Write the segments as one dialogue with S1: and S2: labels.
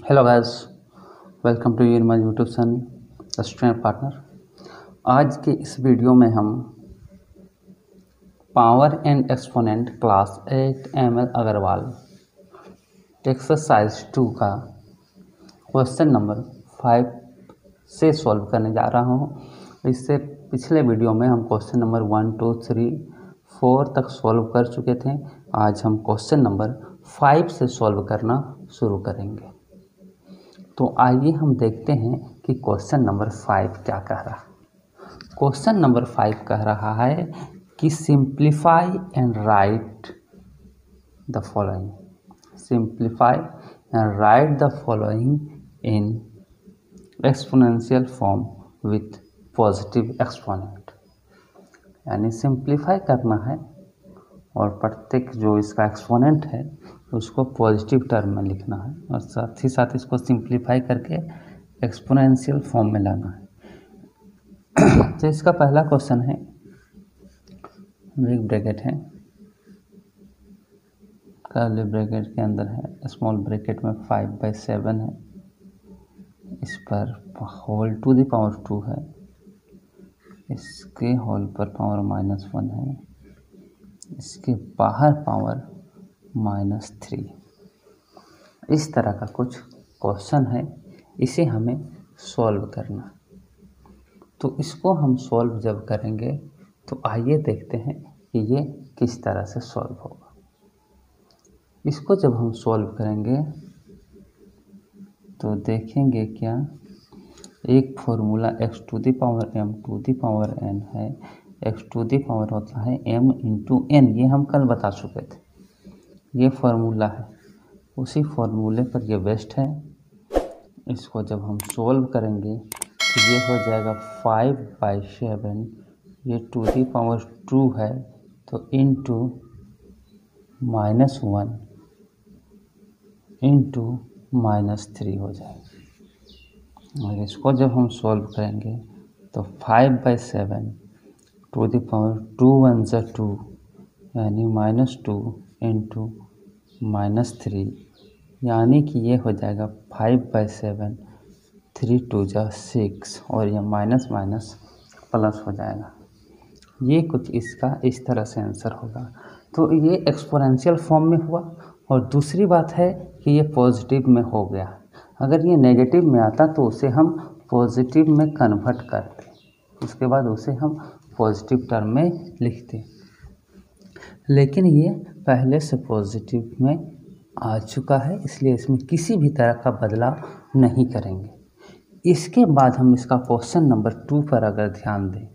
S1: Hello guys, welcome to your my YouTube channel student partner. आज के इस वीडियो में हम power and exponent class 8 ML Agarwal exercise 2 का क्वेश्चन नंबर 5 से सॉल्व करने जा रहा हूँ। इससे पिछले वीडियो में हम क्वेश्चन नंबर 1, 2, 3, 4 तक सॉल्व कर चुके थे। आज हम क्वेश्चन नंबर 5 से सॉल्व करना शुरू करेंगे। तो आइए हम देखते हैं कि क्वेश्चन नंबर 5 क्या कह रहा है। क्वेश्चन नंबर 5 कह रहा है कि simplify and right the following. Simplify and right the following in exponential form with positive exponent. यानी सिंप्लीफाई करना है और प्रत्येक जो इसका एक्सपोनेंट है उसको पॉजिटिव टर्म में लिखना है और साथ ही साथ इसको सिंप्लीफाई करके एक्सपोनेंशियल फॉर्म में लाना है। तो इसका पहला क्वेश्चन है, बिग ब्रैकेट है, कर्ली ब्रैकेट के अंदर है, स्मॉल ब्रैकेट में 5/7 है, इस पर होल टू द पावर 2 है, इसके होल पर पावर -1 है, इसके बाहर पावर -3। इस तरह का कुछ क्वेश्चन है, इसे हमें सॉल्व करना। तो इसको हम सॉल्व जब करेंगे तो आइए देखते हैं कि ये किस तरह से सॉल्व होगा। इसको जब हम सॉल्व करेंगे तो देखेंगे क्या, एक formula x to the power m to the power n है। x टू द पावर होता है m इंटू n, ये हम कल बता चुके थे। ये फार्मूला है, उसी फार्मूले पर ये बेस्ट है। इसको जब हम सोल्व करेंगे तो ये हो जाएगा 5/7, ये टू दी पावर 2 है तो इंटू -1 इंटू -3 हो जाएगा। और इसको जब हम सोल्व करेंगे तो 5/7 टू दी पावर 2 1 ज़ा 2 यानी -2 इंटू -3, यानी कि ये हो जाएगा 5/7, 3 2 ज़ा 6 और ये माइनस माइनस प्लस हो जाएगा। ये कुछ इसका इस तरह से आंसर होगा। तो ये एक्सपोनेंशियल फॉर्म में हुआ। और दूसरी बात है कि ये पॉजिटिव में हो गया। अगर ये नेगेटिव में आता तो उसे हम पॉजिटिव में कन्वर्ट करते, उसके बाद उसे हम पॉजिटिव टर्म में लिखते, लेकिन ये पहले से पॉजिटिव में आ चुका है, इसलिए इसमें किसी भी तरह का बदलाव नहीं करेंगे। इसके बाद हम इसका क्वेश्चन नंबर 2 पर अगर ध्यान दें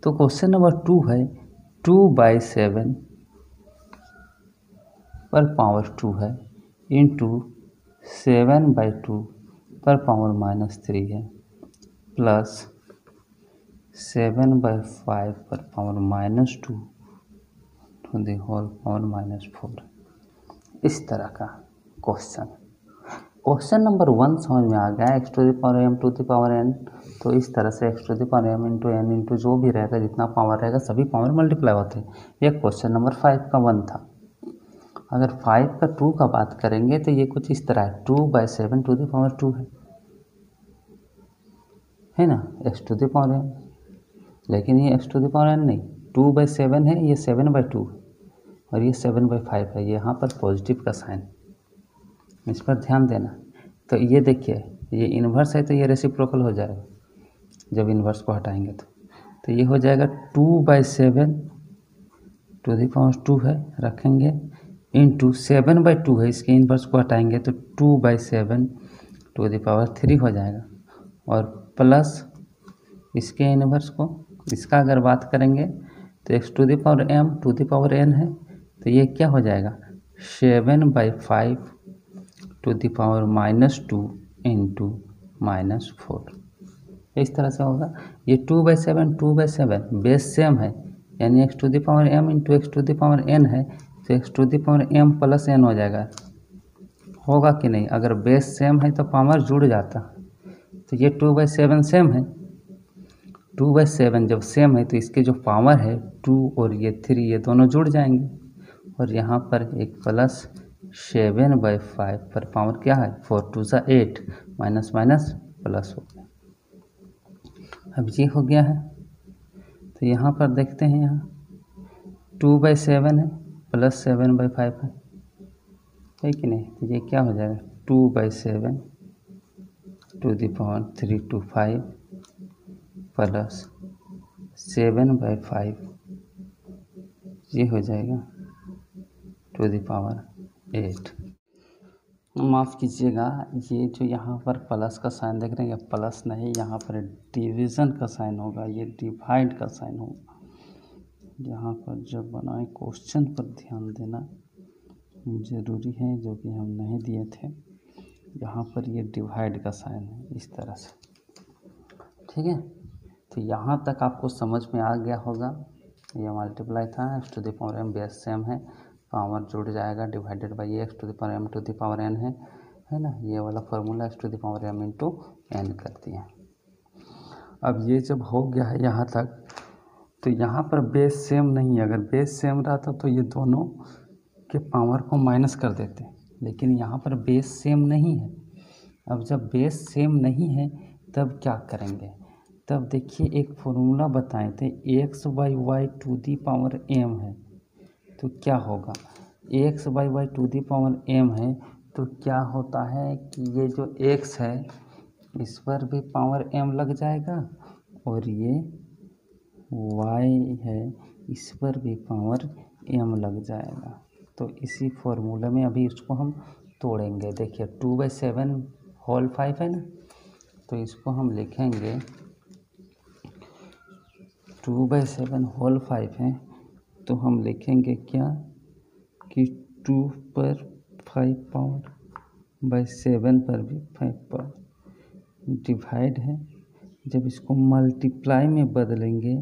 S1: तो क्वेश्चन नंबर 2 है 2/7 पर पावर 2 है इंटू 7/2 पर पावर -3 है प्लस 7/5 पर power -2 to the whole power -4। इस तरह का क्वेश्चन। क्वेश्चन नंबर 1 समझ में आ गया, x to the power m to the power n। तो इस तरह से x to the power m into n into जो भी रहेगा, जितना पावर रहेगा सभी पावर मल्टीप्लाई होते हैं। ये क्वेश्चन नंबर 5 का 1 था। अगर 5 का 2 का बात करेंगे तो ये कुछ इस तरह है, 2/7 टू द पावर 2 है ना, x to the power m। लेकिन ये x to the power n नहीं, 2/7 है, ये 7/2 और ये 7/5 है। यहाँ पर पॉजिटिव का साइन, इस पर ध्यान देना। तो ये देखिए, ये इन्वर्स है तो ये रेसिप्रोकल हो जाएगा जब इन्वर्स को हटाएंगे तो ये हो जाएगा 2/7 टू द पावर 2 है, रखेंगे इंटू 7/2 है, इसके इन्वर्स को हटाएंगे तो 2/7 टू द पावर 3 हो जाएगा और प्लस इसके इन्वर्स को, इसका अगर बात करेंगे तो x to the power m to the power n है, तो ये क्या हो जाएगा 7/5 टू द पावर -2 इंटू -4। इस तरह से होगा। ये 2/7 बेस सेम है, यानी x to the power m into x to the power n है, तो x to the power m plus n हो जाएगा। होगा कि नहीं, अगर बेस सेम है तो पावर जुड़ जाता। तो ये 2/7 सेम है, 2/7 जब सेम है तो इसके जो पावर है 2 और ये 3 ये दोनों जुड़ जाएंगे और यहाँ पर एक प्लस 7/5 पर पावर क्या है 4 2 सा 8 माइनस माइनस प्लस हो गया। अब ये हो गया है, तो यहाँ पर देखते हैं, यहाँ 2/7 है प्लस 7/5 है कि नहीं, तो ये क्या हो जाएगा 2/7 टू द पावर 325 प्लस 7/5 ये हो जाएगा टू द पावर 8। माफ़ कीजिएगा, ये जो यहाँ पर प्लस का साइन देख रहे हैं, ये प्लस नहीं, यहाँ पर डिवीज़न का साइन होगा, ये डिवाइड का साइन होगा। यहाँ पर जब बनाए क्वेश्चन पर ध्यान देना ज़रूरी है, जो कि हम नहीं दिए थे। यहाँ पर ये डिवाइड का साइन है इस तरह से, ठीक है। तो यहाँ तक आपको समझ में आ गया होगा। ये मल्टीप्लाई था, x to the power m base same है, पावर जुड़ जाएगा, divided by x to the power m to the power n है ना। ये वाला formula x to the power m into n करती है। अब ये जब हो गया है यहाँ तक, तो यहाँ पर बेस सेम नहीं है। अगर बेस सेम रहता तो ये दोनों के पावर को माइनस कर देते, लेकिन यहाँ पर बेस सेम नहीं है। अब जब बेस सेम नहीं है तब क्या करेंगे, तब देखिए एक फॉर्मूला बताए थे, x/y to the power m है, तो क्या होगा x/y to the power m है, तो क्या होता है कि ये जो x है इस पर भी पावर m लग जाएगा, और ये y है इस पर भी पावर m लग जाएगा। तो इसी फॉर्मूले में अभी इसको हम तोड़ेंगे। देखिए 2/7 होल 5 है ना, तो इसको हम लिखेंगे 2/7 होल 5 है, तो हम लिखेंगे क्या कि 2 पर 5 पावर बाई 7 पर भी 5 पावर डिवाइड है। जब इसको मल्टीप्लाई में बदलेंगे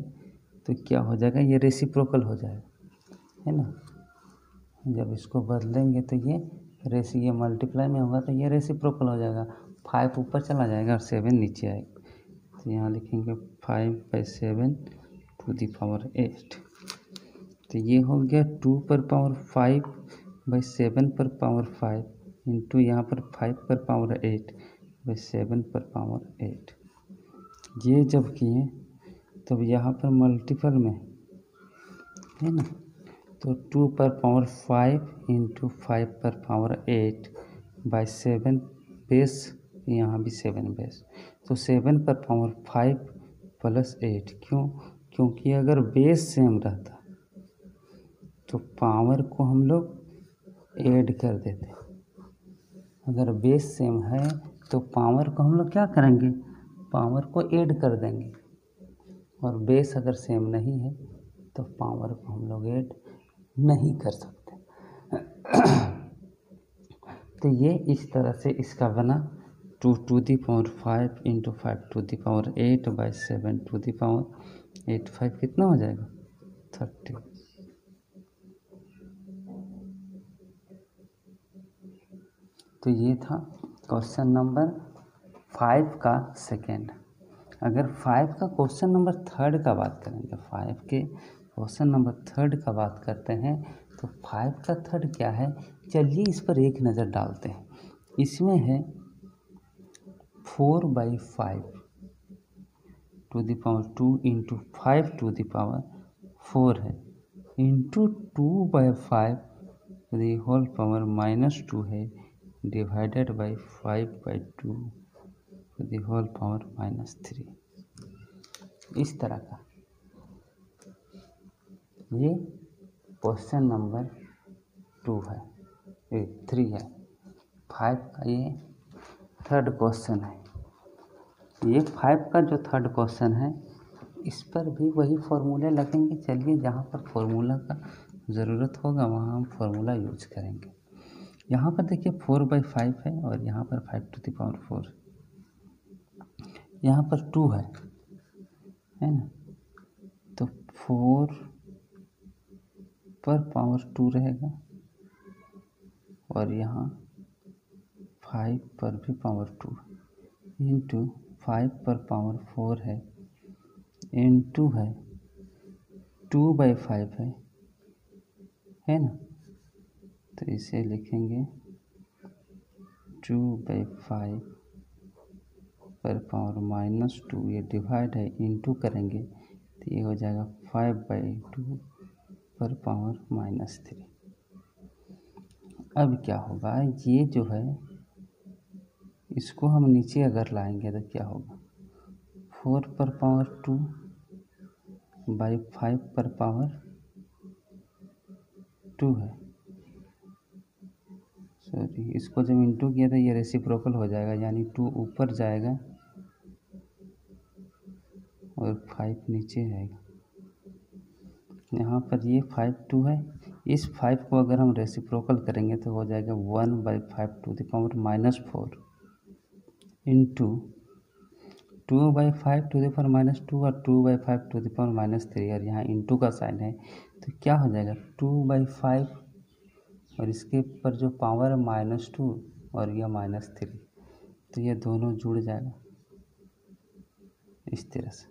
S1: तो क्या हो जाएगा, ये रेसिप्रोकल हो जाएगा, है ना। जब इसको बदलेंगे तो ये मल्टीप्लाई में होगा तो ये रेसिप्रोकल हो जाएगा, 5 ऊपर चला जाएगा और 7 नीचे आएगा। तो यहाँ लिखेंगे 5/7 टू दी पावर 8। तो ये हो गया 2 पर पावर 5/7 पर पावर 5 इंटू यहाँ पर 5 पर पावर 8/7 पर पावर 8। ये जब किए तब यहाँ पर मल्टीपल में है ना, तो 2 पर पावर 5 इंटू 5 पर पावर 8/7 बेस, यहाँ भी 7 बेस, तो 7 पर पावर 5 प्लस 8। क्योंकि अगर बेस सेम रहता तो पावर को हम लोग ऐड कर देते। अगर बेस सेम है तो पावर को हम लोग क्या करेंगे, पावर को ऐड कर देंगे, और बेस अगर सेम नहीं है तो पावर को हम लोग ऐड नहीं कर सकते। तो ये इस तरह से इसका बना 2 to the power 5 into 5 to the power 8/7 to the power 8, 5 कितना हो जाएगा 30। तो ये था क्वेश्चन नंबर 5 का सेकेंड। अगर 5 का क्वेश्चन नंबर 3 का बात करेंगे, 5 के क्वेश्चन नंबर 3 का बात करते हैं, तो 5 का 3 क्या है, चलिए इस पर एक नज़र डालते हैं। इसमें है 4/5 to the power 2 into 5 to the power 4 है, into 2/5 to the whole power -2 है, divided by 5/2 to the whole power -3। इस तरह का ये क्वेश्चन नंबर 2 है, 3 है। 5 का ये 3rd क्वेश्चन है। ये 5 का जो 3rd क्वेश्चन है, इस पर भी वही फॉर्मूले लगेंगे। चलिए जहाँ पर फॉर्मूला का ज़रूरत होगा वहाँ हम फॉर्मूला यूज करेंगे। यहाँ पर देखिए 4/5 है और यहाँ पर 5 टू द पावर 4, यहाँ पर 2 है ना, तो 4 पर पावर 2 रहेगा, और यहाँ 5 पर भी पावर 2 इंटू 5 पर पावर 4 है, इंटू है 2/5 है ना, तो इसे लिखेंगे 2/5 पर पावर -2, ये डिवाइड है इंटू करेंगे तो ये हो जाएगा 5/2 पर पावर -3। अब क्या होगा, ये जो है इसको हम नीचे अगर लाएंगे तो क्या होगा, 4 पर पावर 2/5 पर पावर 2 है। सॉरी, इसको जब इंटू किया तो ये रेसिप्रोकल हो जाएगा, यानी 2 ऊपर जाएगा और 5 नीचे आएगा। यहाँ पर ये 5 2 है, इस 5 को अगर हम रेसिप्रोकल करेंगे तो हो जाएगा 1/5 to the power -4 into 2/5 to the power -2 और 2/5 टू द पावर -3, और यहाँ इंटू का साइन है तो क्या हो जाएगा 2/5 और इसके ऊपर जो पावर है -2 और यह -3, तो ये दोनों जुड़ जाएगा इस तरह से,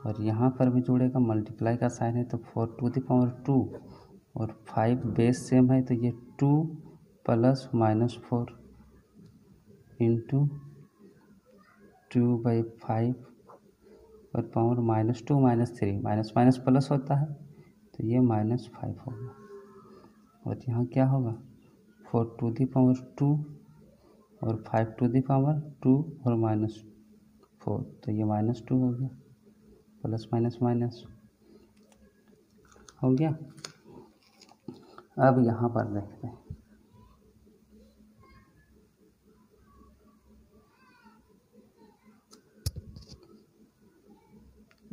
S1: और यहाँ पर भी जुड़ेगा, मल्टीप्लाई का साइन है तो 4 टू द पावर 2 और 5 बेस सेम है तो ये 2 प्लस -4 इंटू 2/5 और पावर -2 -3, माइनस माइनस प्लस होता है तो ये -5 होगा, और यहाँ क्या होगा 4 टू द पावर 2 और 5 टू द पावर 2 और -4, तो ये -2 हो गया, प्लस माइनस माइनस हो गया। अब यहाँ पर देखते हैं,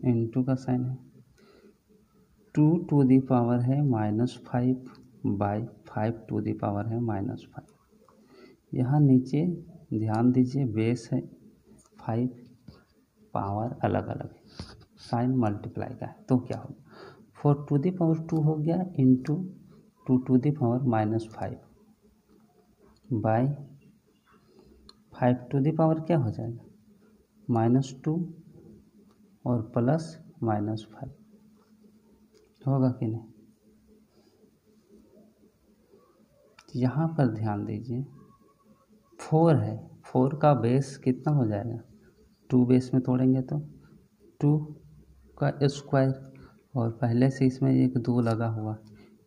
S1: इंटू का साइन है, 2 टू द पावर है -5/5 टू द पावर है -5। यहाँ नीचे ध्यान दीजिए बेस है 5, पावर अलग अलग है, साइन मल्टीप्लाई का है, तो क्या होगा 4 टू द पावर 2 हो गया into 2 to the power -5 by 5 to the power क्या हो जाएगा -2 और प्लस -5 होगा कि नहीं। यहाँ पर ध्यान दीजिए 4 है, 4 का बेस कितना हो जाएगा, 2 बेस में तोड़ेंगे तो 2 का स्क्वायर, और पहले से इसमें एक 2 लगा हुआ,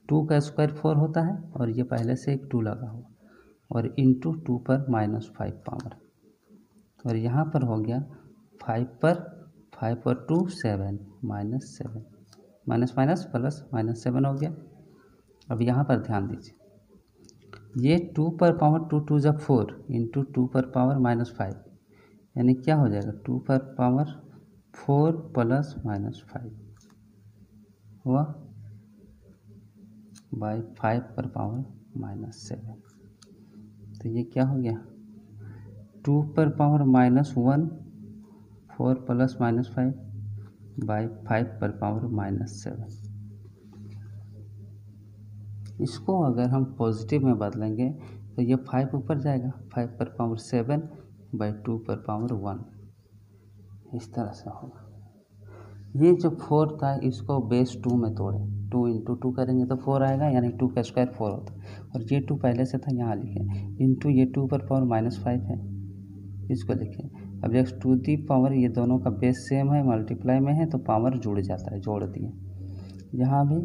S1: 2 का स्क्वायर 4 होता है और ये पहले से एक 2 लगा हुआ, और इंटू 2 पर -5 पावर, और यहाँ पर हो गया 5 पर 2 7 -7, माइनस माइनस प्लस -7 हो गया। अब यहाँ पर ध्यान दीजिए, ये 2 पर पावर 2 2 जा 4 इंटू 2 पर पावर -5, यानी क्या हो जाएगा 2 पर पावर 4 प्लस -5 हुआ बाय 5 पर पावर -7, तो ये क्या हो गया 2 पर पावर -1 4 प्लस -5 बाय 5 पर पावर -7। इसको अगर हम पॉजिटिव में बदलेंगे तो ये 5 ऊपर जाएगा, 5 पर पावर 7 बाई 2 पर पावर 1, इस तरह से होगा। ये जो 4 था इसको बेस 2 में तोड़े, 2 इंटू 2 करेंगे तो 4 आएगा, यानी 2 का स्क्वायर 4 होता है, और ये 2 पहले से था यहाँ लिखे, इंटू ये 2 पर पावर -5 है, इसको लिखें। अब x टू दी पावर, ये दोनों का बेस सेम है, मल्टीप्लाई में है तो पावर जुड़ जाता है, जोड़ दिए। यहाँ भी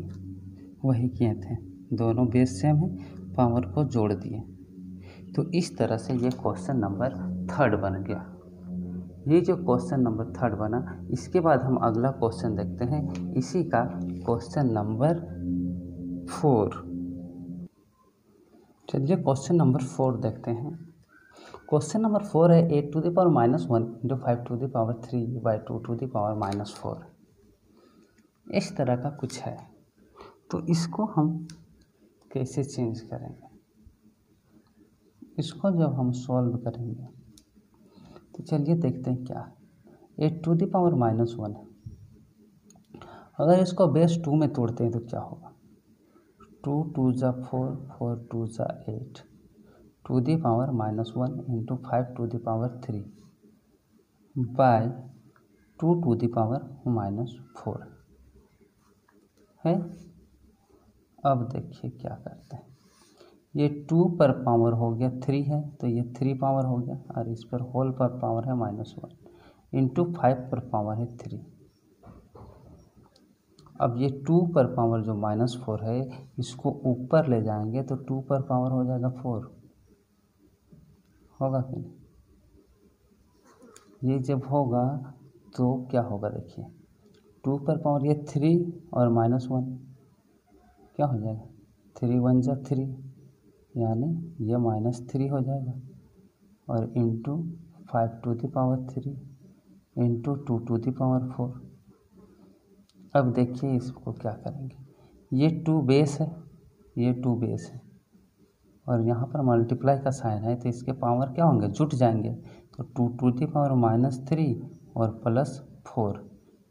S1: वही किए थे, दोनों बेस सेम है, पावर को जोड़ दिए। तो इस तरह से ये क्वेश्चन नंबर 3 बन गया। ये जो क्वेश्चन नंबर 3 बना, इसके बाद हम अगला क्वेश्चन देखते हैं, इसी का क्वेश्चन नंबर 4। चलिए क्वेश्चन नंबर 4 देखते हैं। क्वेश्चन नंबर 4 है 8 to the power -1 into 5 to the power 3 by 2 to the power -4, इस तरह का कुछ है। तो इसको हम कैसे चेंज करेंगे, इसको जब हम सॉल्व करेंगे तो चलिए देखते हैं क्या है। 8 टू द पावर -1 है, अगर इसको बेस 2 में तोड़ते हैं तो क्या होगा 2 2 जा 4 4 2 जा 8 to the power -1 into 5 to the power 3 by 2 to the power -4 है। अब देखिए क्या करते हैं, ये 2 पर पावर हो गया 3 है तो ये 3 पावर हो गया, और इस पर होल पर पावर है -1 इंटू 5 पर पावर है 3। अब ये 2 पर पावर जो -4 है इसको ऊपर ले जाएंगे तो 2 पर पावर हो जाएगा 4, होगा कि नहीं? ये जब होगा तो क्या होगा देखिए, 2 पर पावर ये 3 और -1 क्या हो जाएगा, 3 1 जा 3 यानी ये -3 हो जाएगा, और into 5 to the power 3 into 2 to the power 4। अब देखिए इसको क्या करेंगे, ये 2 बेस है, ये 2 बेस है, और यहाँ पर मल्टीप्लाई का साइन है तो इसके पावर क्या होंगे, जुट जाएंगे, तो 2 टू द पावर -3 और +4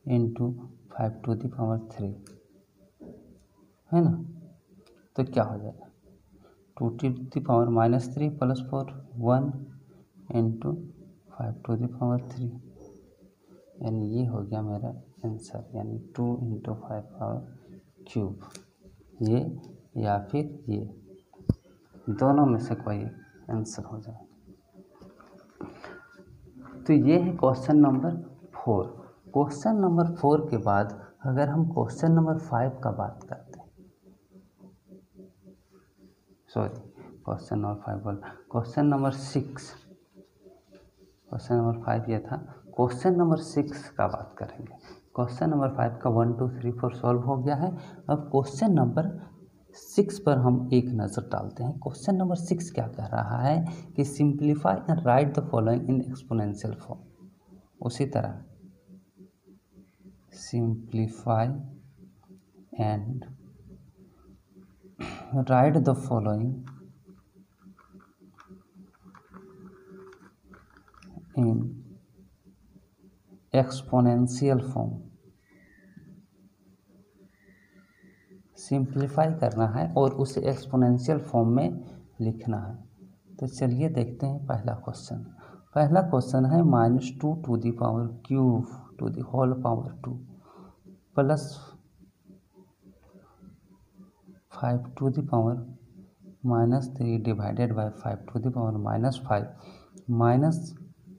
S1: इंटू 5 टू द पावर 3 है ना, तो क्या हो जाएगा 2 to the power -3 +4 1 into 5 to the power 3, यानी ये हो गया मेरा आंसर, यानी 2 इंटू 5 पावर क्यूब, ये या फिर ये दोनों में से कोई आंसर हो जाए। तो ये है क्वेश्चन नंबर 4। क्वेश्चन नंबर 4 के बाद अगर हम क्वेश्चन नंबर 5 का बात करते हैं, सॉरी क्वेश्चन नंबर 5 बोल, क्वेश्चन नंबर 6, क्वेश्चन नंबर 5 ये था, क्वेश्चन नंबर 6 का बात करेंगे। क्वेश्चन नंबर 5 का 1 2 3 4 सॉल्व हो गया है। अब क्वेश्चन नंबर 6 पर हम एक नज़र डालते हैं। क्वेश्चन नंबर 6 क्या कह रहा है कि simplify and right the following in exponential form. उसी तरह simplify and right the following in exponential form. Simplify करना है और उसे एक्सपोनेंशियल फॉर्म में लिखना है। तो चलिए देखते हैं पहला क्वेश्चन। पहला क्वेश्चन है -2 to the power cube to the whole power 2 plus 5 to the power -3 divided by 5 to the power -5 minus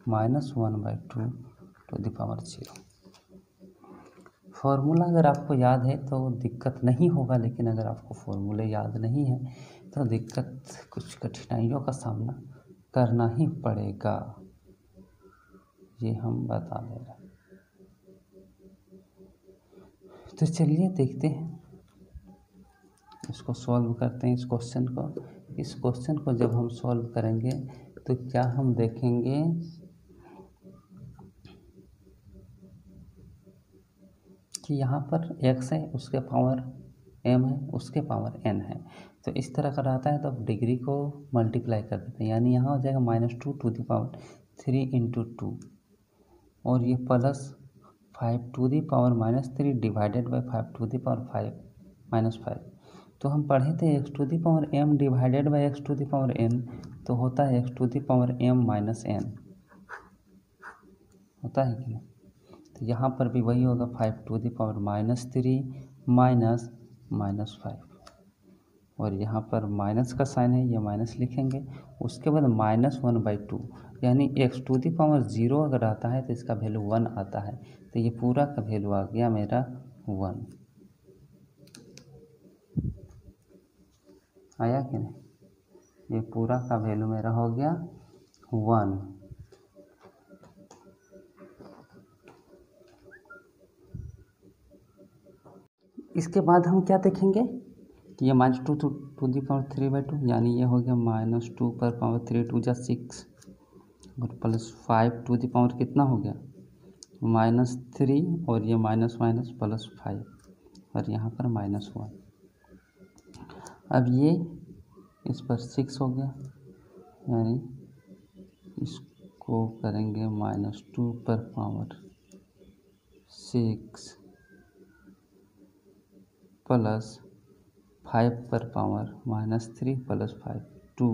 S1: -1/2 to the power 0। Formula अगर आपको याद है तो दिक्कत नहीं होगा, लेकिन अगर आपको फॉर्मूले याद नहीं है तो दिक्कत, कुछ कठिनाइयों का सामना करना ही पड़ेगा, ये हम बता दे रहे हैं। तो चलिए देखते हैं, इसको सॉल्व करते हैं इस क्वेश्चन को। इस क्वेश्चन को जब हम सॉल्व करेंगे तो क्या हम देखेंगे कि यहाँ पर x है, उसके पावर m है, उसके पावर n है, तो इस तरह का रहता है तो अब डिग्री को मल्टीप्लाई कर देते हैं, यानी यहाँ हो जाएगा -2 टू द पावर 3 इंटू 2 और ये +5 to the power -3 divided by 5 to the power 5 तो हम पढ़े थे x to the power m divided by x to the power n, तो होता है x to the power m minus n, होता है कि नहीं। तो यहाँ पर भी वही होगा 5 टू द पावर -3 माइनस -5, और यहाँ पर माइनस का साइन है, ये माइनस लिखेंगे। उसके बाद -1/2, यानी x टू द पावर 0 अगर आता है तो इसका वैल्यू 1 आता है, तो ये पूरा का वैल्यू आ गया मेरा 1। आया कि नहीं, ये पूरा का वैल्यू मेरा हो गया 1। इसके बाद हम क्या देखेंगे कि ये -2 टू दी पावर 3/2, यानी ये हो गया -2 पर पावर 3 2 जा 6 और +5 टू दी पावर कितना हो गया -3 और ये माइनस माइनस +5 और यहाँ पर -1। अब ये इस पर 6 हो गया, यानी इसको करेंगे -2 पर पावर 6 +5 पर पावर -3 + 5 2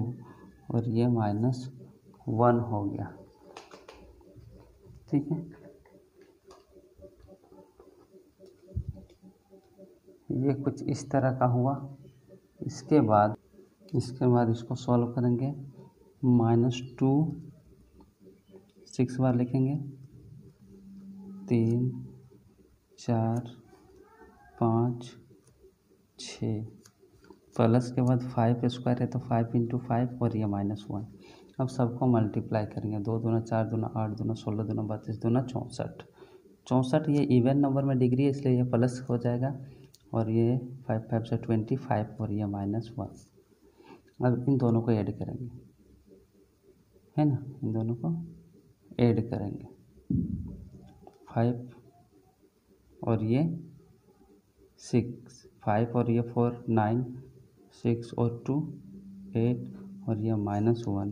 S1: और ये -1 हो गया। ठीक है, ये कुछ इस तरह का हुआ। इसके बाद इसके बाद इसको सॉल्व करेंगे, -2 6 बार लिखेंगे, 3 4 5 6 प्लस के बाद 5 स्क्वायर है तो 5 × 5 और ये -1। अब सबको मल्टीप्लाई करेंगे, 2 दूना 4 दूना 8 दूना 16 दूना 32 दूना 64। 64 ये इवन नंबर में डिग्री है इसलिए ये प्लस हो जाएगा, और ये 5 5 से 25 और ये -1। अब इन दोनों को ऐड करेंगे, है ना, इन दोनों को ऐड करेंगे, 5 और ये 6, 5 और ये 4 9, 6 और 2 8 और ये -1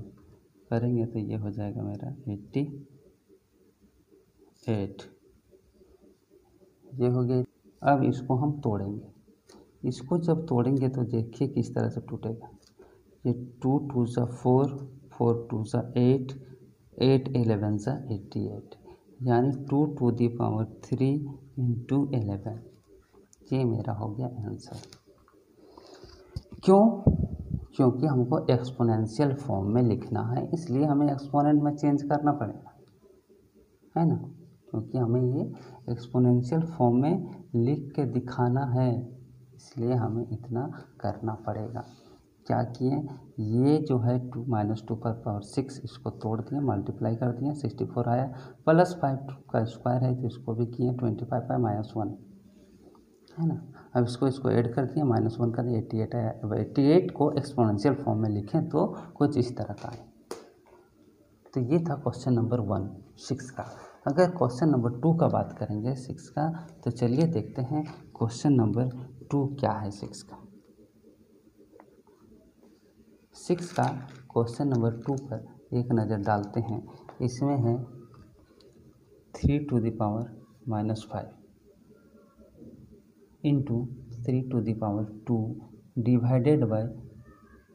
S1: करेंगे तो ये हो जाएगा मेरा 88। ये हो गया। अब इसको हम तोड़ेंगे, इसको जब तोड़ेंगे तो देखिए किस तरह से टूटेगा। ये 2 2 सा 4, 4 2 सा 8, 8 11 सा 88, यानी 2 to the power 3 × 11। ये मेरा हो गया आंसर। क्यों? क्योंकि हमको एक्सपोनेंशियल फॉर्म में लिखना है, इसलिए हमें एक्सपोनेंट में चेंज करना पड़ेगा, है ना, क्योंकि हमें ये एक्सपोनेंशियल फॉर्म में लिख के दिखाना है, इसलिए हमें इतना करना पड़ेगा। क्या किए, ये जो है 2 -2 पर पावर 6 इसको तोड़ दिए, मल्टीप्लाई कर दिए, 64 आया, प्लस 5 का स्क्वायर है तो इसको भी किए, 25 है -1, है ना। अब इसको ऐड कर दिए, -1 कर दिए, 88 आया। अब 88 को एक्सपोनेंशियल फॉर्म में लिखें तो कुछ इस तरह का है। तो ये था क्वेश्चन नंबर 1 6 का। अगर क्वेश्चन नंबर 2 का बात करेंगे 6 का, तो चलिए देखते हैं क्वेश्चन नंबर 2 क्या है 6 का। 6 का क्वेश्चन नंबर 2 पर एक नज़र डालते हैं। इसमें है 3 to the power -5 into 3 to the power 2 divided by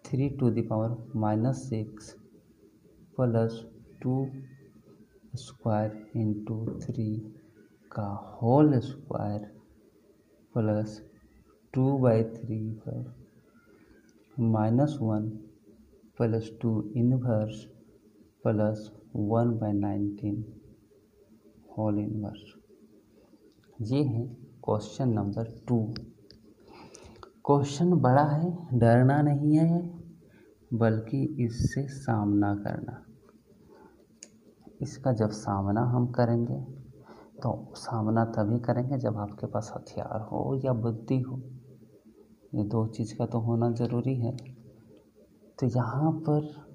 S1: 3 to the power -6 plus 2 square into 3 का होल स्क्वायर प्लस 2/3 पर -1 plus 2 inverse plus 1/19 whole inverse. ये है क्वेश्चन नंबर 2। क्वेश्चन बड़ा है, डरना नहीं है, बल्कि इससे सामना करना। इसका जब सामना हम करेंगे तो सामना तभी करेंगे जब आपके पास हथियार हो या बुद्धि हो, ये दो चीज़ का तो होना ज़रूरी है। तो यहाँ पर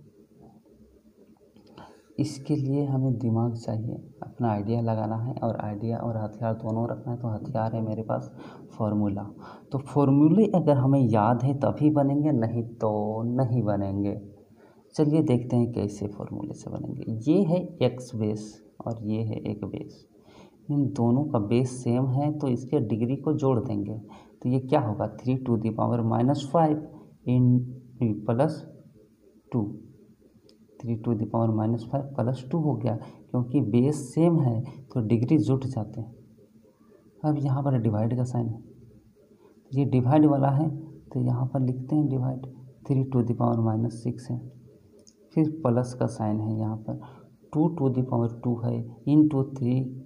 S1: इसके लिए हमें दिमाग चाहिए, अपना आइडिया लगाना है, और आइडिया और हथियार दोनों रखना है। तो हथियार है मेरे पास फॉर्मूला। तो फॉर्मूले अगर हमें याद है तभी बनेंगे, नहीं तो नहीं बनेंगे। चलिए देखते हैं कैसे फॉर्मूले से बनेंगे। ये है एक्स बेस और ये है एक बेस, इन दोनों का बेस सेम है तो इसके डिग्री को जोड़ देंगे। तो ये क्या होगा, 3 to the power -5 in plus 2, 3 to the power -5 plus 2 हो गया, क्योंकि बेस सेम है तो डिग्री जुट जाते हैं। अब यहाँ पर डिवाइड का साइन है, ये डिवाइड वाला है तो यहाँ पर लिखते हैं डिवाइड, 3 to the power -6 है, फिर प्लस का साइन है, यहाँ पर 2 to the power 2 है, इंटू 3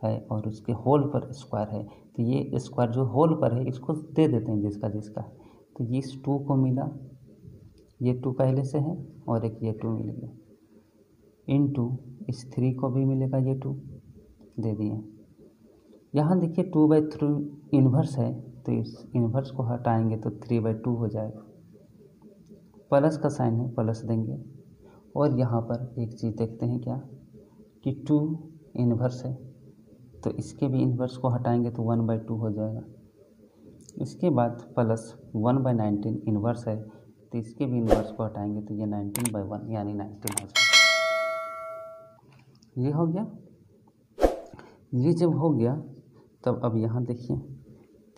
S1: है और उसके होल पर स्क्वायर है। तो ये स्क्वायर जो होल पर है इसको दे देते हैं जिसका जिसका। तो इस 2 को मिला, ये 2 पहले से है और एक ये 2 मिल गया, इंटू इस 3 को भी मिलेगा, ये 2 दे दिए। यहाँ देखिए 2/3 इन्वर्स है तो इस इन्वर्स को हटाएंगे तो 3/2 हो जाएगा, प्लस का साइन है प्लस देंगे। और यहाँ पर एक चीज़ देखते हैं क्या कि 2 इन्वर्स है तो इसके भी इन्वर्स को हटाएंगे तो 1/2 हो जाएगा। इसके बाद प्लस 1/19 इन्वर्स है तो इसके भी इन्वर्स को हटाएंगे तो ये 19/1 यानी 19 हो जाएगा। ये हो गया। ये जब हो गया तब अब यहाँ देखिए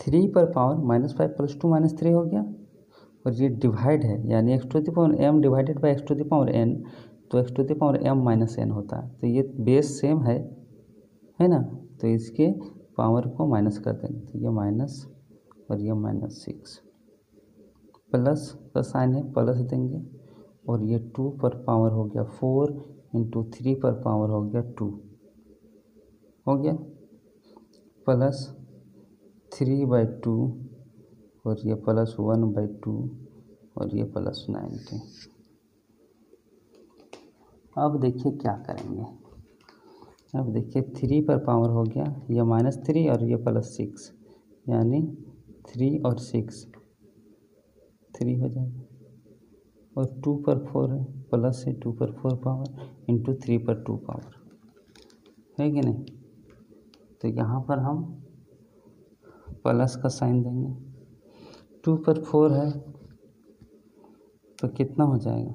S1: 3 पर पावर -5 + 2 -3 हो गया, और ये डिवाइड है यानी x to the power m divided by x to the power n, तो x to the power m - n होता है। तो ये बेस सेम है ना, तो इसके पावर को माइनस कर देंगे तो ये माइनस और ये -6, प्लस का साइन है, प्लस देंगे, और ये 2 पर पावर हो गया 4 इंटू 3 पर पावर हो गया 2 हो गया, प्लस 3/2 और ये प्लस 1/2 और ये प्लस 19। अब देखिए क्या करेंगे। अब देखिए 3 पर पावर हो गया, ये -3 और ये +6, यानी 3 और 6 3 हो जाएगा, और 2 पर 4 है, प्लस है 2 पर 4 पावर इंटू 3 पर 2 पावर, है कि नहीं। तो यहाँ पर हम प्लस का साइन देंगे, 2 पर 4 है तो कितना हो जाएगा,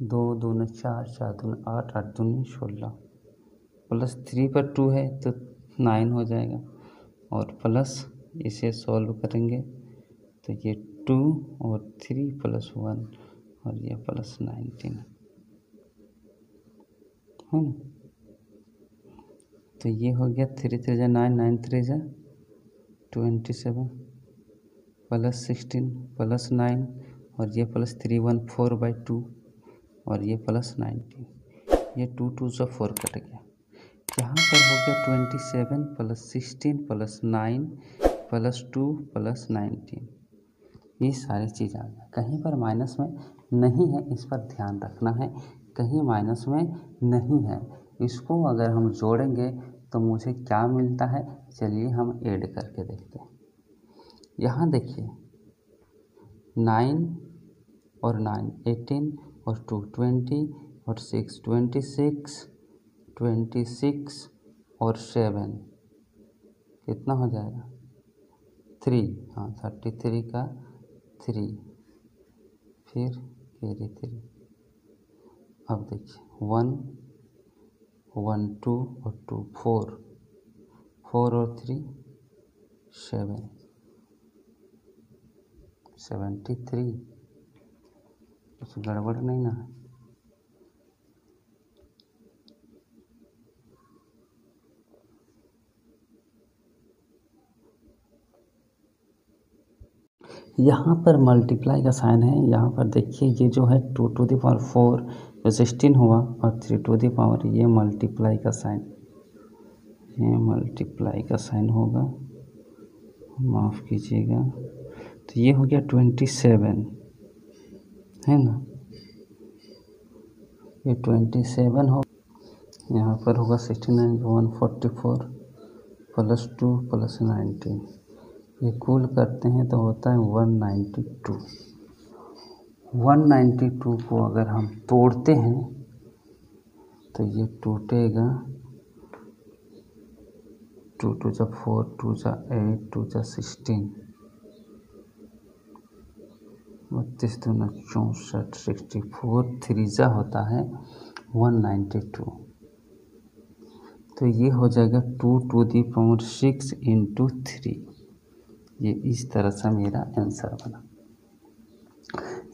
S1: 2 दूनी 4, 4 दूनी 8, 8 दूनी 16, प्लस 3 पर 2 है तो 9 हो जाएगा, और प्लस इसे सॉल्व करेंगे तो ये 2 और 3 + 1 और ये +19 है ना। तो ये हो गया 3 3 जा 9, 9 3 जा 27 प्लस 16 प्लस 9 और ये +3 1 4/2 और ये +19, ये 2 2 से 4 कट गया। यहाँ पर हो गया 27 + 16 + 9 + 2 + 19, ये सारी चीज़ आ गया। कहीं पर माइनस में नहीं है, इस पर ध्यान रखना है, कहीं माइनस में नहीं है। इसको अगर हम जोड़ेंगे तो मुझे क्या मिलता है, चलिए हम ऐड करके देखते हैं। यहाँ देखिए 9 और 9 18 और 2 20 और 6 26 26 और 7 कितना हो जाएगा 3, हाँ 33 का 3, फिर कैरी 3। अब देखिए 1 1 2 और 2 4 4 और 3 7 73, कुछ गड़बड़ नहीं ना। यहाँ पर मल्टीप्लाई का साइन है, यहाँ पर देखिए ये जो है 2 to the power 4 जो 16 हुआ और 3 to the power, ये मल्टीप्लाई का साइन, ये मल्टीप्लाई का साइन होगा, माफ़ कीजिएगा। तो ये हो गया 27 है ना, ये 27 हो, यहाँ पर होगा 69 144 + 2 + 19, ये कूल करते हैं तो होता है 192। 192 को अगर हम तोड़ते हैं तो ये टूटेगा 2 2 जा 4 2 जा 8 2 जा 16 32 दूना 64 64 3 जा होता है 192। तो ये हो जाएगा 2 to the power 6 × 3, ये इस तरह से मेरा आंसर बना।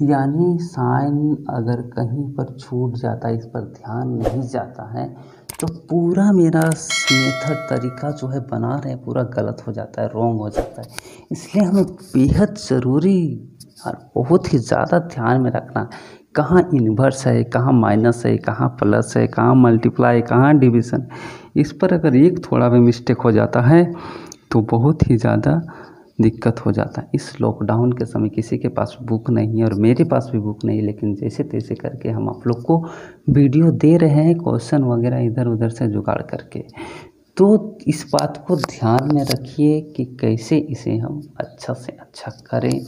S1: यानी साइन अगर कहीं पर छूट जाता है, इस पर ध्यान नहीं जाता है, तो पूरा मेरा मेथड तरीका जो है बना रहे हैं पूरा गलत हो जाता है, रॉन्ग हो जाता है। इसलिए हमें बेहद ज़रूरी और बहुत ही ज़्यादा ध्यान में रखना, कहाँ इन्वर्स है, कहाँ माइनस है, कहाँ प्लस है, कहाँ मल्टीप्लाई, कहाँ डिवीज़न। इस पर अगर एक थोड़ा भी मिस्टेक हो जाता है तो बहुत ही ज़्यादा दिक्कत हो जाता है। इस लॉकडाउन के समय किसी के पास बुक नहीं है और मेरे पास भी बुक नहीं है, लेकिन जैसे तैसे करके हम आप लोग को वीडियो दे रहे हैं, क्वेश्चन वगैरह इधर उधर से जुगाड़ करके। तो इस बात को ध्यान में रखिए कि कैसे इसे हम अच्छा से अच्छा करें।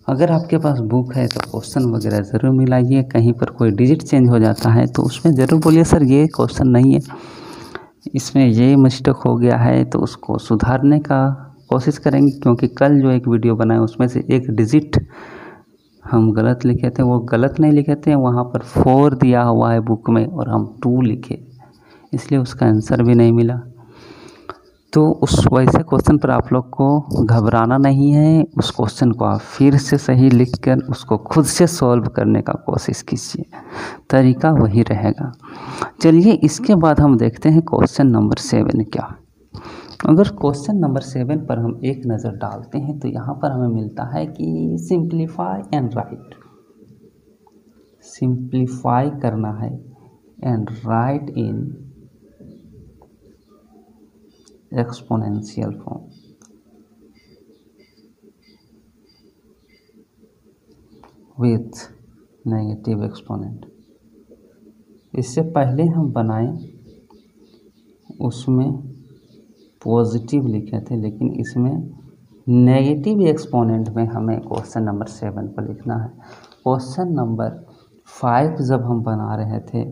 S1: अगर आपके पास बुक है तो क्वेश्चन वगैरह ज़रूर मिलाइए, कहीं पर कोई डिजिट चेंज हो जाता है तो उसमें ज़रूर बोलिए सर ये क्वेश्चन नहीं है, इसमें ये मिस्टेक हो गया है, तो उसको सुधारने का कोशिश करेंगे। क्योंकि कल जो एक वीडियो बनाए उसमें से एक डिजिट हम गलत लिखे थे, वो गलत नहीं लिखे थे, वहाँ पर 4 दिया हुआ है बुक में और हम 2 लिखे, इसलिए उसका आंसर भी नहीं मिला। तो उस वैसे क्वेश्चन पर आप लोग को घबराना नहीं है, उस क्वेश्चन को आप फिर से सही लिखकर उसको खुद से सॉल्व करने का कोशिश कीजिए, तरीका वही रहेगा। चलिए इसके बाद हम देखते हैं क्वेश्चन नंबर 7 क्या। अगर क्वेश्चन नंबर 7 पर हम एक नज़र डालते हैं तो यहाँ पर हमें मिलता है कि सिंप्लीफाई एंड राइट, सिंप्लीफाई करना है and right in exponential form with negative exponent. इससे पहले हम बनाएं उसमें पॉजिटिव लिखे थे, लेकिन इसमें नेगेटिव एक्सपोनेंट में हमें क्वेश्चन नंबर 7 को लिखना है। क्वेश्चन नंबर 5 जब हम बना रहे थे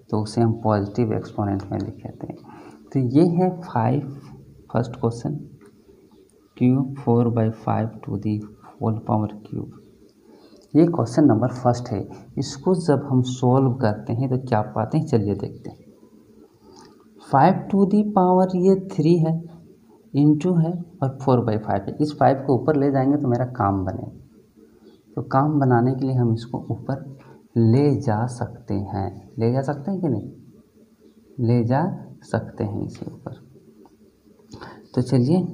S1: तो उसे हम पॉजिटिव एक्सपोनेंट में लिखे थे। तो ये है 5 first question, cube 4/5 to the whole power cube. ये क्वेश्चन नंबर फर्स्ट है। इसको जब हम सोल्व करते हैं तो क्या पाते हैं, चलिए देखते हैं। 5 टू दी पावर ये 3 है, इंटू है और 4/5 है। इस 5 को ऊपर ले जाएंगे तो मेरा काम बने, तो काम बनाने के लिए हम इसको ऊपर ले जा सकते हैं। ले जा सकते हैं कि नहीं, ले जा सकते हैं इसे ऊपर। तो चलिए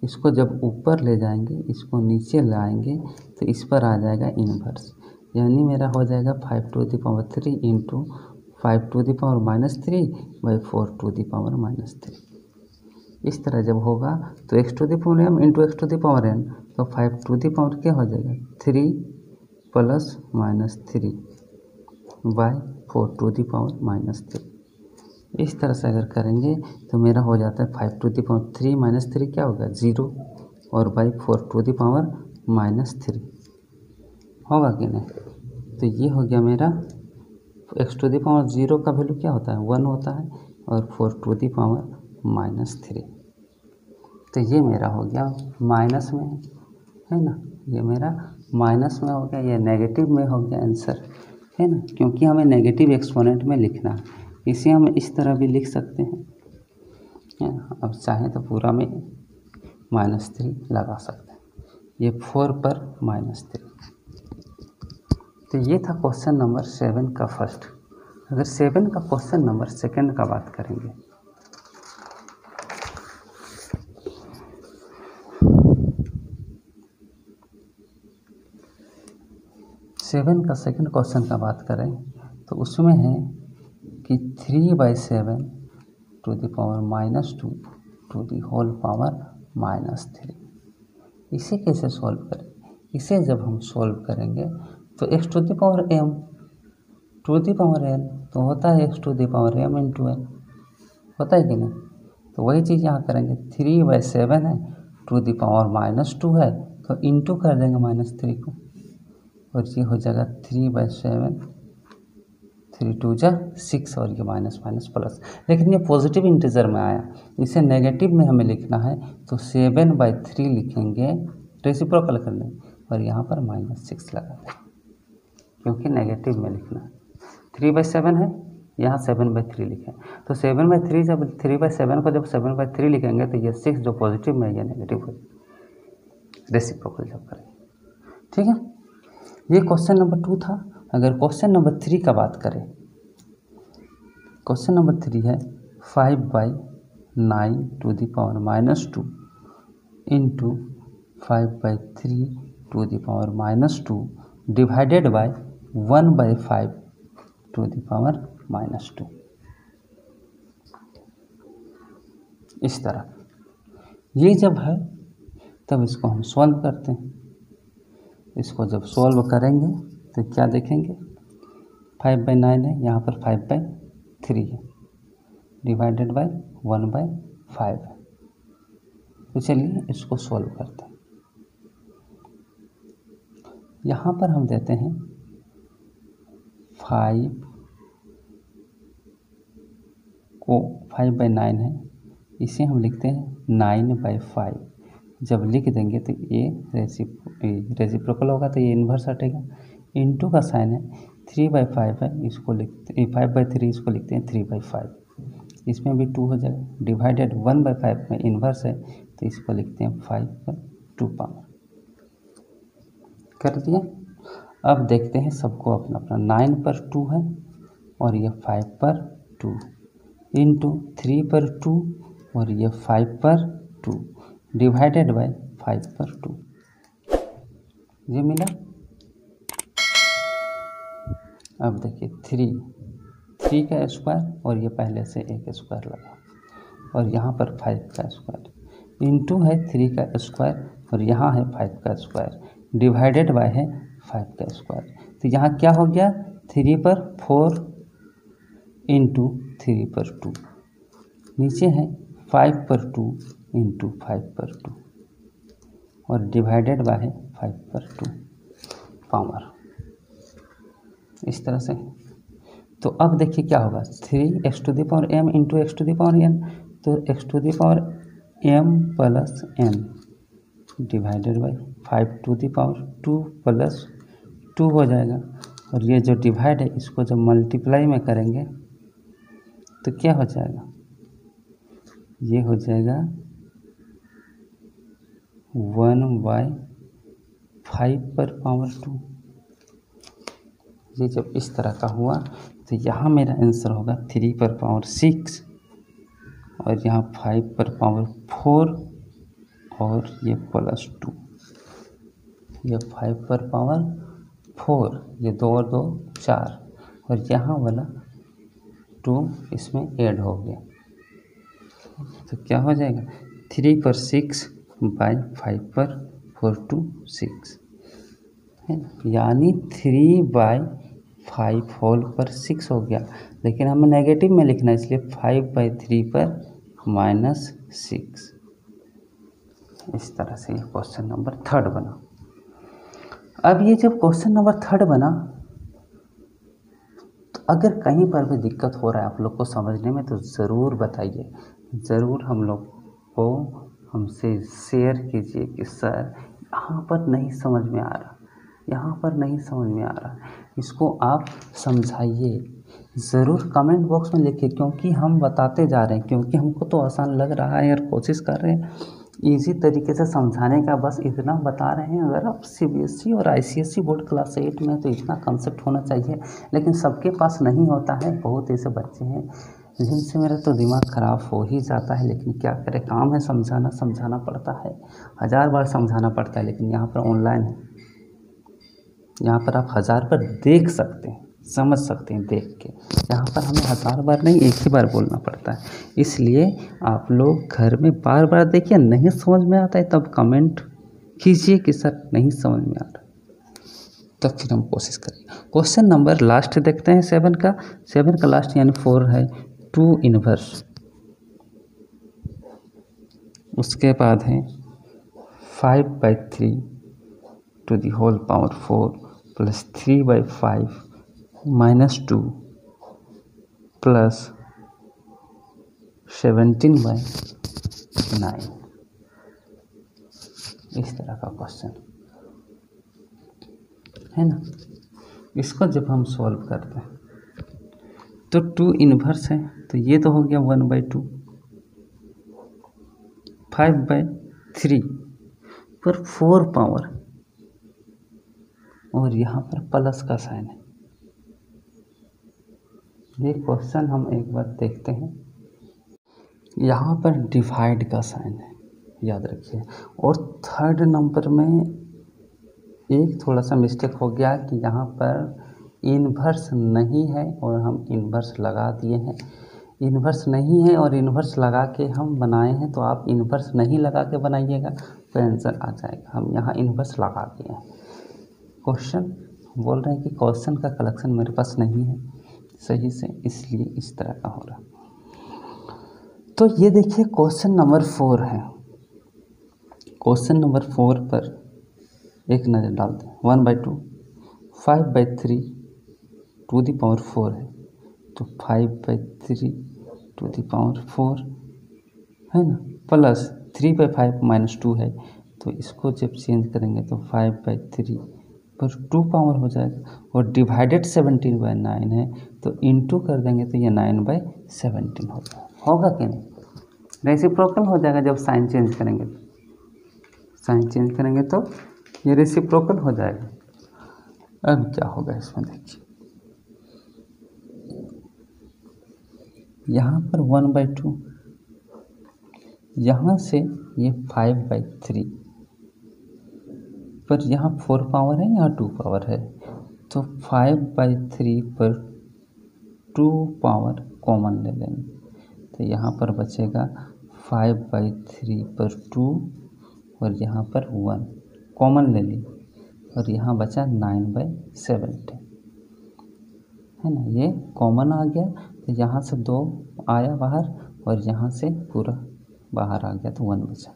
S1: इसको जब ऊपर ले जाएंगे, इसको नीचे लाएंगे तो इस पर आ जाएगा इन्वर्स, यानी मेरा हो जाएगा 5 to the power 3 into 5 to the power -3/4 to the power -3। इस तरह जब होगा तो x to the power m into x to the power n, तो 5 टू दी पावर क्या हो जाएगा 3 + -3/4 टू दी पावर -3। इस तरह से अगर करेंगे तो मेरा हो जाता है 5 टू दी पावर 3 - 3 क्या होगा 0 और 4 टू दी पावर -3 होगा कि नहीं। तो ये हो गया मेरा x टू दी पावर 0 का वैल्यू क्या होता है 1 होता है और 4 टू दी पावर -3। तो ये मेरा हो गया माइनस में है ना, ये मेरा माइनस में हो गया, ये नेगेटिव में हो गया आंसर है ना, क्योंकि हमें नेगेटिव एक्सपोनेंट में लिखना है। इसे हम इस तरह भी लिख सकते हैं है ना, अब चाहें तो पूरा में -3 लगा सकते हैं, ये 4 पर -3। तो ये था क्वेश्चन नंबर 7 का फर्स्ट। अगर 7 का क्वेश्चन नंबर 2 का बात करेंगे, सेवन का सेकंड क्वेश्चन का बात करें तो उसमें है कि 3/7 to the power -2 to the whole power -3। इसे कैसे सॉल्व करें, इसे जब हम सॉल्व करेंगे तो x to the power m to the power n तो होता है x to the power m into n, होता है कि नहीं। तो वही चीज़ यहाँ करेंगे, 3/7 है, टू दी पावर -2 है तो इंटू कर देंगे -3 को, और ये हो जाएगा 3/7, 3 2 जा 6 और ये माइनस माइनस प्लस। लेकिन ये पॉजिटिव इंटीजर में आया, इसे नेगेटिव में हमें लिखना है तो 7/3 लिखेंगे, रेसिप्रोकल कर लेंगे और यहाँ पर -6 लगा दें क्योंकि नेगेटिव में लिखना है। 3/7 है, यहाँ 7/3 लिखें तो 7/3 जब 3/7 को जब 7/3 लिखेंगे तो ये 6 जो पॉजिटिव में या नेगेटिव हो, रेसिप्रोकल जब करेंगे। ठीक है, ये क्वेश्चन नंबर 2 था। अगर क्वेश्चन नंबर 3 का बात करें, क्वेश्चन नंबर 3 है 5/9 to the power -2 into 5/3 to the power -2 divided by 1/5 to the power -2। इस तरह ये जब है तब इसको हम सॉल्व करते हैं। इसको जब सॉल्व करेंगे तो क्या देखेंगे, 5/9 है, यहाँ पर 5/3 है, डिवाइडेड बाय 1/5 है। तो चलिए इसको सॉल्व करते हैं। यहाँ पर हम देते हैं 5 को 5/9 है, इसे हम लिखते हैं 9/5। जब लिख देंगे तो ये रेसिप्रोकल होगा तो ये इन्वर्स हटेगा, इनटू का साइन है, 3/5 है, इसको लिखते 5/3 इसको लिखते हैं 3/5, इसमें भी 2 हो जाएगा, डिवाइडेड 1/5 में इन्वर्स है तो इसको लिखते हैं 5/2 पावर। कर दिया। अब देखते हैं सबको अपना अपना, 9 पर 2 है और ये 5 पर 2 इंटू 3 पर 2 और ये 5 पर 2 डिवाइडेड बाय 5 पर 2, ये मिला। अब देखिए 3 का स्क्वायर और ये पहले से एक स्क्वायर लगा, और यहाँ पर 5 का स्क्वायर इंटू है 3 का स्क्वायर और यहाँ है 5 का स्क्वायर डिवाइडेड बाय है 5 का स्क्वायर। तो यहाँ क्या हो गया, 3 पर 4 इंटू 3 पर 2, नीचे है 5 पर 2 इंटू 5 पर 2 और डिवाइडेड बाय है 5 पर 2 पावर, इस तरह से। तो अब देखिए क्या होगा, 3x⁴m इंटू x⁴n, तो x⁴m plus n divided by 5⁴2 plus 2 हो जाएगा, और ये जो डिवाइड है इसको जब मल्टीप्लाई में करेंगे तो क्या हो जाएगा, ये हो जाएगा 1/5 पर पावर 2। ये जब इस तरह का हुआ तो यहाँ मेरा आंसर होगा 3 पर पावर 6 और यहाँ 5 पर पावर 4 और ये प्लस 2, ये 5 पर पावर 4, ये 2 और 2 4 और यहाँ वाला 2 इसमें ऐड हो गया, तो क्या हो जाएगा 3 पर 6 बाई 5 पर 4 2 6 है ना, यानी 3/5 होल पर 6 हो गया, लेकिन हमें नेगेटिव में लिखना है इसलिए 5/3 पर -6। इस तरह से ये क्वेश्चन नंबर 3 बना। अब ये जब क्वेश्चन नंबर 3 बना तो अगर कहीं पर भी दिक्कत हो रहा है आप लोग को समझने में तो ज़रूर बताइए, ज़रूर हम लोग को हमसे शेयर कीजिए कि सर यहाँ पर नहीं समझ में आ रहा, यहाँ पर नहीं समझ में आ रहा, इसको आप समझाइए। ज़रूर कमेंट बॉक्स में लिखिए, क्योंकि हम बताते जा रहे हैं, क्योंकि हमको तो आसान लग रहा है और कोशिश कर रहे हैं इजी तरीके से समझाने का, बस इतना बता रहे हैं। अगर आप सीबीएसई और आईसीएसई बोर्ड क्लास 8 में तो इतना कंसेप्ट होना चाहिए, लेकिन सबके पास नहीं होता है। बहुत ऐसे बच्चे हैं जिनसे मेरा तो दिमाग ख़राब हो ही जाता है, लेकिन क्या करें, काम है समझाना पड़ता है, 1000 बार समझाना पड़ता है। लेकिन यहाँ पर ऑनलाइन है, यहाँ पर आप 1000 बार देख सकते हैं, समझ सकते हैं देख के। यहाँ पर हमें 1000 बार नहीं, एक ही बार बोलना पड़ता है। इसलिए आप लोग घर में बार बार देखिए, नहीं समझ में आता है तब कमेंट कीजिए कि सर नहीं समझ में आ रहा, तब फिर हम कोशिश करेंगे। क्वेश्चन नंबर लास्ट देखते हैं 7 का लास्ट यानी 4 है 2 इनवर्स, उसके बाद है 5/3 to the whole power 4 plus 3/5 -2 plus 17/9, इस तरह का क्वेश्चन है ना। इसको जब हम सॉल्व करते हैं तो 2 इनवर्स है, तो ये तो हो गया 1/2, 5/3 पर 4 पावर और यहाँ पर प्लस का साइन है। ये क्वेश्चन हम एक बार देखते हैं, यहाँ पर डिवाइड का साइन है, याद रखिए। और 3rd नंबर में एक थोड़ा सा मिस्टेक हो गया कि यहाँ पर इन्वर्स नहीं है और हम इन्वर्स लगा दिए हैं। इन्वर्स नहीं है और इन्वर्स लगा के हम बनाए हैं, तो आप इन्वर्स नहीं लगा के बनाइएगा तो आंसर आ जाएगा। हम यहाँ इन्वर्स लगा दिए हैं। क्वेश्चन बोल रहे हैं कि क्वेश्चन का कलेक्शन मेरे पास नहीं है सही से, इसलिए इस तरह का हो रहा। तो ये देखिए क्वेश्चन नंबर 4 है। क्वेश्चन नंबर 4 पर एक नज़र डालते हैं। 1/2 5/3 टू द पावर 4 है, तो 5/3 टू द पावर 4 है ना, प्लस 3/5 -2 है, तो इसको जब चेंज करेंगे तो 5/3 पर 2 पावर हो जाएगा, और डिवाइडेड 17/9 है, तो इंटू कर देंगे तो ये 9/17 होगा कि नहीं। रेसिप्रोकल हो जाएगा जब साइन चेंज करेंगे, साइन चेंज करेंगे तो ये रेसिप्रोकल हो जाएगा। अब क्या होगा इसमें देखिए, यहाँ पर 1/2 यहाँ से ये 5/3 पर यहाँ 4 पावर है, यहाँ 2 पावर है, तो 5/3 पर 2 पावर कॉमन ले लेंगे, तो यहाँ पर बचेगा 5/3 पर 2 और यहाँ पर 1 कॉमन ले ली और यहाँ बचा 9/17 है ना, ये कॉमन आ गया, तो यहाँ से 2 आया बाहर और यहाँ से पूरा बाहर आ गया, तो 1 बचा।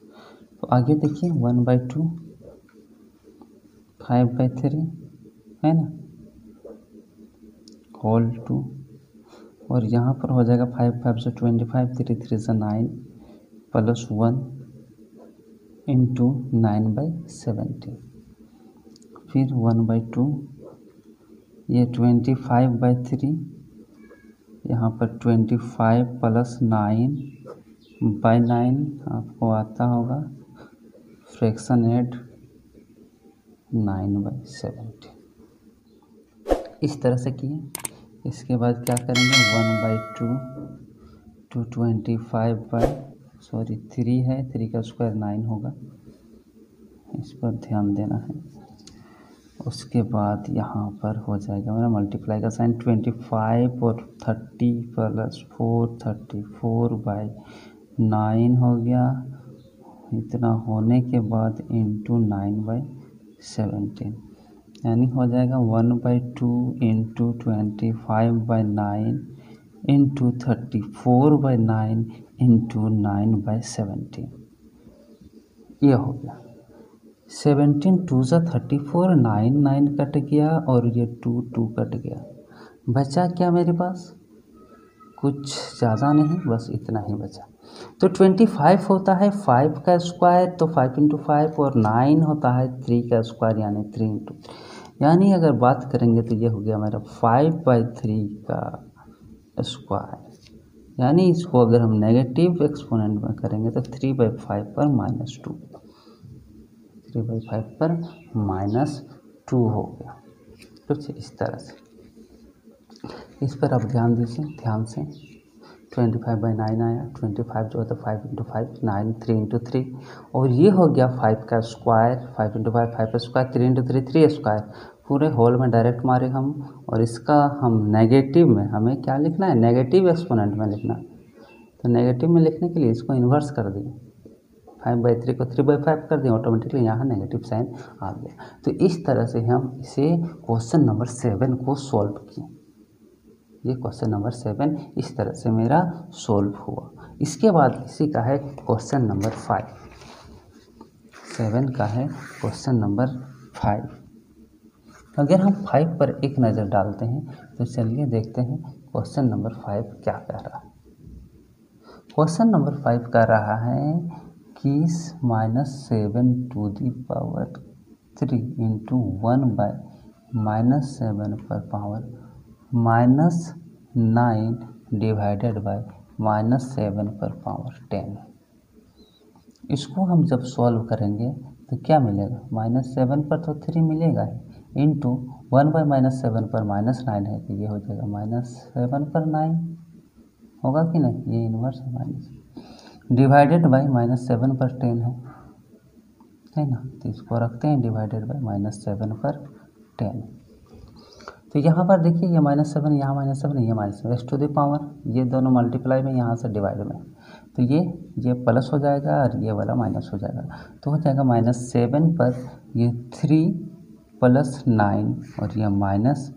S1: तो आगे देखिए 1/2 5/3 है ना, होल 2 और यहाँ पर हो जाएगा 5 5 से 25, 3 3 से 9 प्लस 1 इंटू 9/17, फिर 1/2 ये 25/3, यहाँ पर 25 प्लस 9/9 आपको आता होगा, फ्रैक्शन ऐड 9/17, इस तरह से किए। इसके बाद क्या करेंगे 1/2 टू 3 है, 3 का स्क्वायर 9 होगा, इस पर ध्यान देना है। उसके बाद यहाँ पर हो जाएगा मेरा मल्टीप्लाई का साइन, 25 और 30 प्लस 4 34/9 हो गया, इतना होने के बाद इंटू 9/17, यानी हो जाएगा 1/2 इंटू 25/9 इंटू 34/9 इंटू 9/17, ये हो गया। 17 2 ज़ा 34, 9 कट गया और ये 2 कट गया, बचा क्या मेरे पास, कुछ ज़्यादा नहीं, बस इतना ही बचा। तो 25 होता है 5 का स्क्वायर, तो 5 इंटू 5, और 9 होता है 3 का स्क्वायर यानी 3 इंटू 3, यानी अगर बात करेंगे तो ये हो गया मेरा 5/3 का स्क्वायर, यानी इसको अगर हम नेगेटिव एक्सपोनेंट में करेंगे तो 3/5 पर -2, 3/5 पर -2 हो गया। कुछ इस तरह से, इस पर आप ध्यान दीजिए ध्यान से। 25/9 आया, 25 जो होता है 5 इंटू 5, 9 3 इंटू 3, और ये हो गया 5 का स्क्वायर, 5 इंटू 5 5 का स्क्वायर, 3 इंटू 3 3 स्क्वायर, पूरे होल में डायरेक्ट मारे हम, और इसका हम नेगेटिव में हमें क्या लिखना है, नेगेटिव एक्सपोनेंट में लिखना, तो नेगेटिव में लिखने के लिए इसको इन्वर्स कर दिए, 5/3 को 3/5 कर दिए, ऑटोमेटिकली यहाँ नेगेटिव साइन आ गया। तो इस तरह से हम इसे क्वेश्चन नंबर 7 को सॉल्व किए। ये क्वेश्चन नंबर 7 इस तरह से मेरा सॉल्व हुआ। इसके बाद इसी का है क्वेश्चन नंबर 5, 7 का है क्वेश्चन नंबर 5। अगर हम 5 पर एक नज़र डालते हैं तो चलिए देखते हैं क्वेश्चन नंबर 5 क्या कह रहा है। क्वेश्चन नंबर 5 कह रहा है कि -7 इंटू 1/-7 पर पावर -9 डिवाइडेड बाय -7 पर पावर 10। इसको हम जब सॉल्व करेंगे तो क्या मिलेगा, -7 पर तो 3 मिलेगा ही, इंटू 1/-7 पर -9 है, तो ये हो जाएगा -7 पर 9 होगा कि नहीं, ये इन्वर्स है माइनस, डिवाइडेड बाय -7 पर 10 है ना, तो इसको रखते हैं डिवाइडेड बाय -7 पर 10। तो यहाँ पर देखिए ये -7 यहाँ -7 ये -7, x टू द पावर, ये दोनों मल्टीप्लाई में, यहाँ से डिवाइड में, तो ये प्लस हो जाएगा और ये वाला माइनस हो जाएगा, तो हो जाएगा -7 पर ये 3 + 9 और ये -10।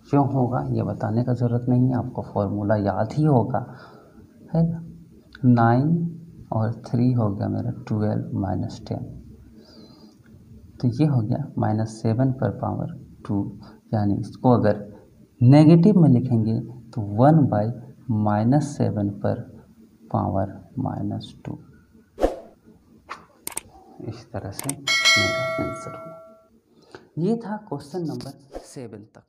S1: क्यों होगा ये बताने का ज़रूरत नहीं है, आपको फॉर्मूला याद ही होगा, है ना। 9 और 3 हो गया मेरा 12 - 10, तो ये हो गया -7 पर पावर 2, यानी इसको अगर नेगेटिव में लिखेंगे तो 1/-7 पर पावर -2। इस तरह से मेरा आंसर हुआ। ये था क्वेश्चन नंबर 7 तक।